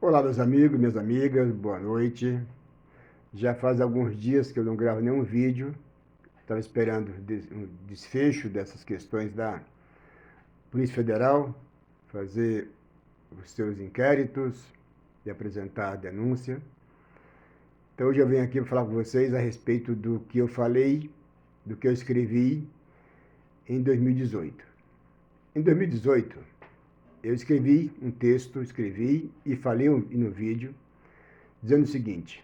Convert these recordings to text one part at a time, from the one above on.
Olá, meus amigos, minhas amigas, boa noite. Já faz alguns dias que eu não gravo nenhum vídeo. Estava esperando um desfecho dessas questões da Polícia Federal, fazer os seus inquéritos e apresentar a denúncia. Então hoje eu venho aqui para falar com vocês a respeito do que eu falei, do que eu escrevi em 2018. Em 2018, eu escrevi um texto, escrevi e falei no vídeo, dizendo o seguinte: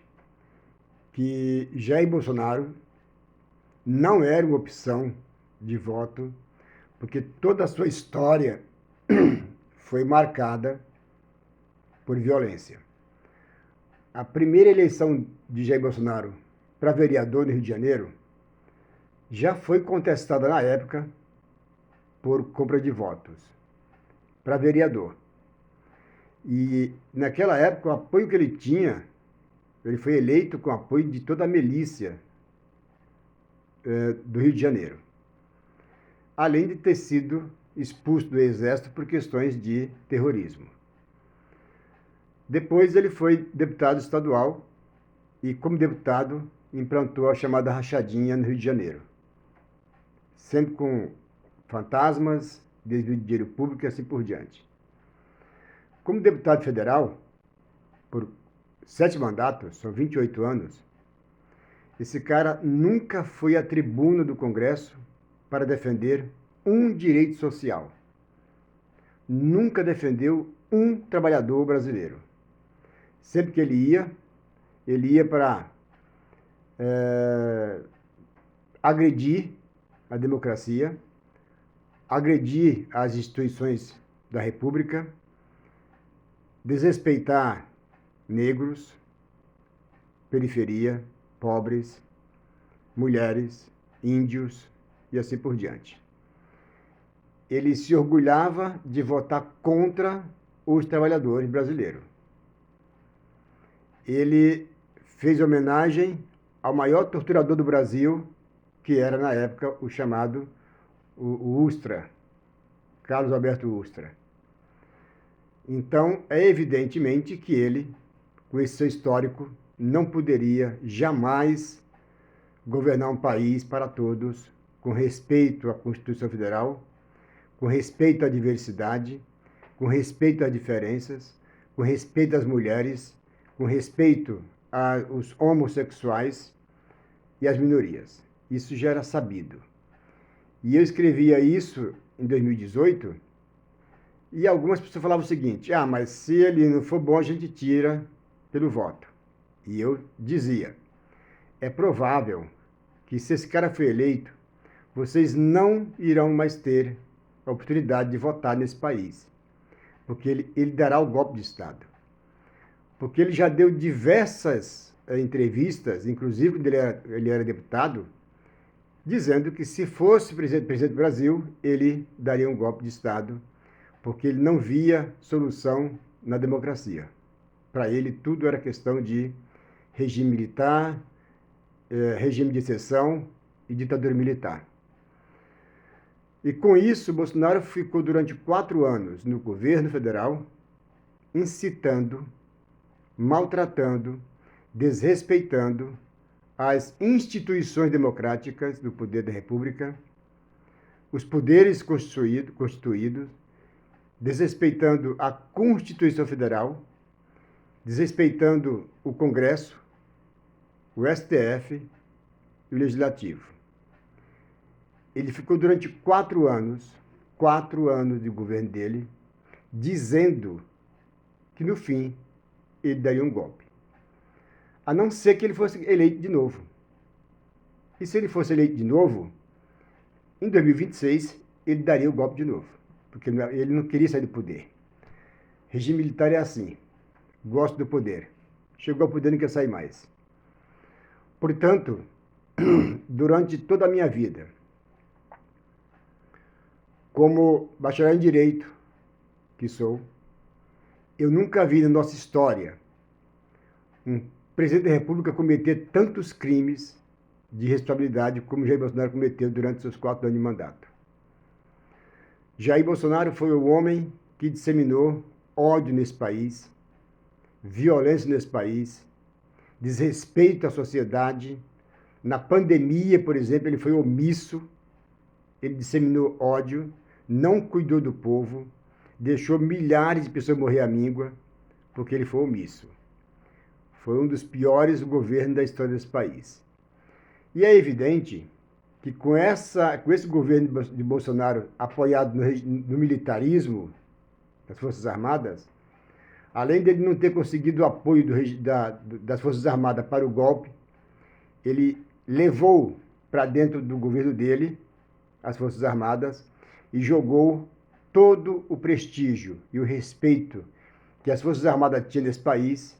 que Jair Bolsonaro não era uma opção de voto, porque toda a sua história foi marcada por violência. A primeira eleição de Jair Bolsonaro para vereador no Rio de Janeiro já foi contestada na época por compra de votos para vereador. E naquela época, o apoio que ele tinha, ele foi eleito com o apoio de toda a milícia do Rio de Janeiro, além de ter sido expulso do exército por questões de terrorismo. Depois ele foi deputado estadual e, como deputado, implantou a chamada rachadinha no Rio de Janeiro, sempre com fantasmas, desvio de dinheiro público e assim por diante. Como deputado federal, por 7 mandatos, são 28 anos, esse cara nunca foi à tribuna do Congresso para defender um direito social. Nunca defendeu um trabalhador brasileiro. Sempre que ele ia para agredir a democracia, agredir as instituições da República, desrespeitar negros, periferia, pobres, mulheres, índios e assim por diante. Ele se orgulhava de votar contra os trabalhadores brasileiros. Ele fez homenagem ao maior torturador do Brasil, que era na época o chamado o Ustra, Carlos Alberto Ustra. Então, é evidentemente que ele, com esse seu histórico, não poderia jamais governar um país para todos, com respeito à Constituição Federal, com respeito à diversidade, com respeito às diferenças, com respeito às mulheres, com respeito aos homossexuais e às minorias. Isso já era sabido. E eu escrevia isso em 2018 e algumas pessoas falavam o seguinte: ah, mas se ele não for bom, a gente tira pelo voto. E eu dizia: é provável que se esse cara for eleito, vocês não irão mais ter a oportunidade de votar nesse país, porque ele dará o golpe de Estado. Porque ele já deu diversas entrevistas, inclusive quando ele era deputado, dizendo que se fosse presidente do Brasil, ele daria um golpe de Estado, porque ele não via solução na democracia. Para ele, tudo era questão de regime militar, regime de exceção e ditadura militar. E com isso, Bolsonaro ficou durante 4 anos no governo federal, incitando, maltratando, desrespeitando as instituições democráticas do poder da República, os poderes constituídos, desrespeitando a Constituição Federal, desrespeitando o Congresso, o STF e o Legislativo. Ele ficou durante 4 anos de governo dele, dizendo que no fim ele daria um golpe. A não ser que ele fosse eleito de novo. E se ele fosse eleito de novo, em 2026 ele daria o golpe de novo, porque ele não queria sair do poder. Regime militar é assim: gosta do poder. Chegou ao poder e não quer sair mais. Portanto, durante toda a minha vida, como bacharel em Direito que sou, eu nunca vi na nossa história um presidente da República cometer tantos crimes de responsabilidade como Jair Bolsonaro cometeu durante seus 4 anos de mandato. Jair Bolsonaro foi o homem que disseminou ódio nesse país, violência nesse país, desrespeito à sociedade. Na pandemia, por exemplo, ele foi omisso, ele disseminou ódio, não cuidou do povo, deixou milhares de pessoas morrer à míngua, porque ele foi omisso. Foi um dos piores governos da história desse país. E é evidente que com esse governo de Bolsonaro apoiado no militarismo das Forças Armadas, além dele não ter conseguido o apoio das Forças Armadas para o golpe, ele levou para dentro do governo dele as Forças Armadas e jogou todo o prestígio e o respeito que as Forças Armadas tinham nesse país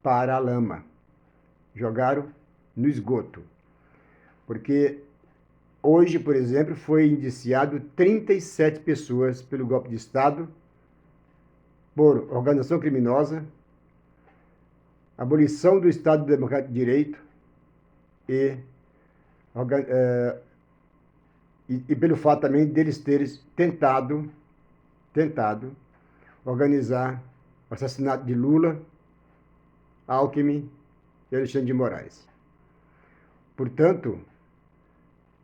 para a lama. Jogaram no esgoto. Porque hoje, por exemplo, foi indiciado 37 pessoas pelo golpe de Estado, por organização criminosa, abolição do Estado Democrático de Direito e pelo fato também deles terem tentado organizar o assassinato de Lula, Alckmin e Alexandre de Moraes. Portanto,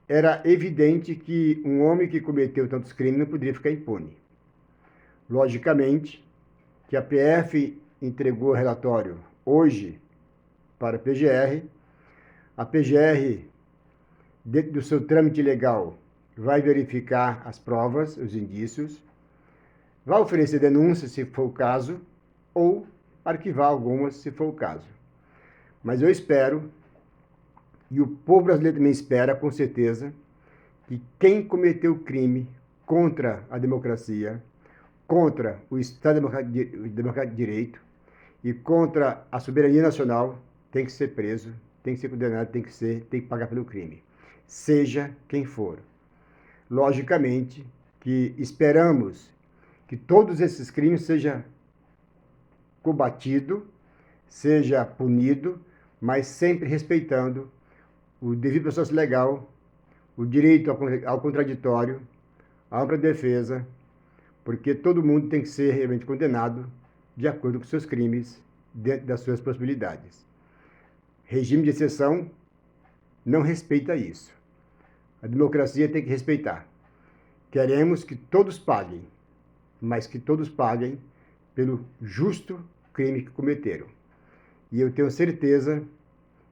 era evidente que um homem que cometeu tantos crimes não poderia ficar impune. Logicamente, que a PF entregou o relatório hoje para a PGR, dentro do seu trâmite legal, vai verificar as provas, os indícios, vai oferecer denúncia, se for o caso, ou arquivar algumas, se for o caso. Mas eu espero, e o povo brasileiro também espera, com certeza, que quem cometeu crime contra a democracia, contra o Estado Democrático de Direito e contra a soberania nacional tem que ser preso, tem que ser condenado, tem que pagar pelo crime, seja quem for. Logicamente que esperamos que todos esses crimes sejam combatidos, seja punido, mas sempre respeitando o devido processo legal, o direito ao contraditório, à ampla defesa, porque todo mundo tem que ser realmente condenado de acordo com seus crimes, dentro das suas possibilidades. Regime de exceção não respeita isso. A democracia tem que respeitar. Queremos que todos paguem, mas que todos paguem pelo justo crime que cometeram. E eu tenho certeza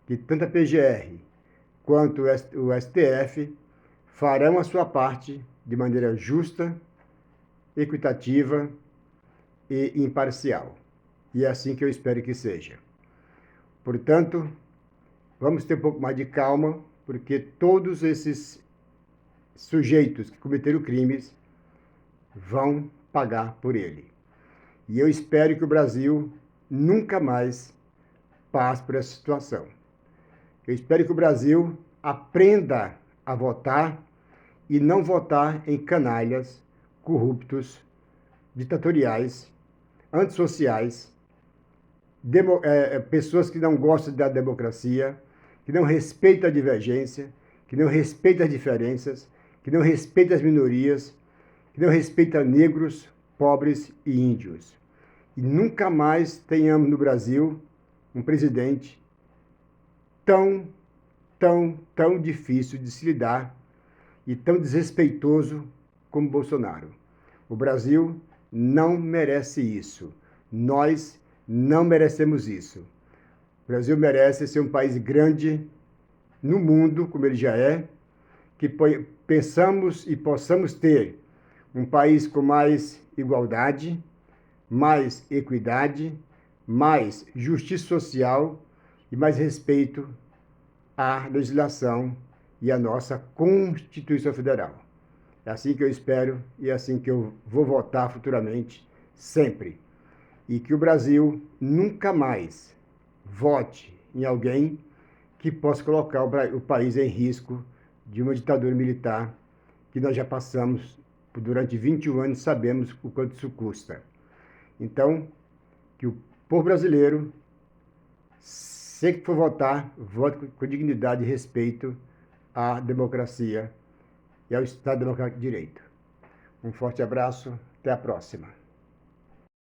que tanto a PGR quanto o STF farão a sua parte de maneira justa, equitativa e imparcial. E é assim que eu espero que seja. Portanto, vamos ter um pouco mais de calma, porque todos esses sujeitos que cometeram crimes vão pagar por ele. E eu espero que o Brasil nunca mais passe por essa situação. Eu espero que o Brasil aprenda a votar e não votar em canalhas, corruptos, ditatoriais, antissociais, pessoas que não gostam da democracia, que não respeitam a divergência, que não respeitam as diferenças, que não respeitam as minorias, que não respeitam negros, pobres e índios. E nunca mais tenhamos no Brasil um presidente tão difícil de se lidar e tão desrespeitoso como Bolsonaro. O Brasil não merece isso. Nós não merecemos isso. O Brasil merece ser um país grande no mundo, como ele já é, que pensamos e possamos ter um país com mais igualdade, mais equidade, mais justiça social e mais respeito à legislação e à nossa Constituição Federal. É assim que eu espero e é assim que eu vou votar futuramente, sempre. E que o Brasil nunca mais vote em alguém que possa colocar o país em risco de uma ditadura militar que nós já passamos durante 21 anos, sabemos o quanto isso custa. Então, que o povo brasileiro, se que for votar, vote com dignidade e respeito à democracia e ao Estado Democrático de Direito. Um forte abraço, até a próxima.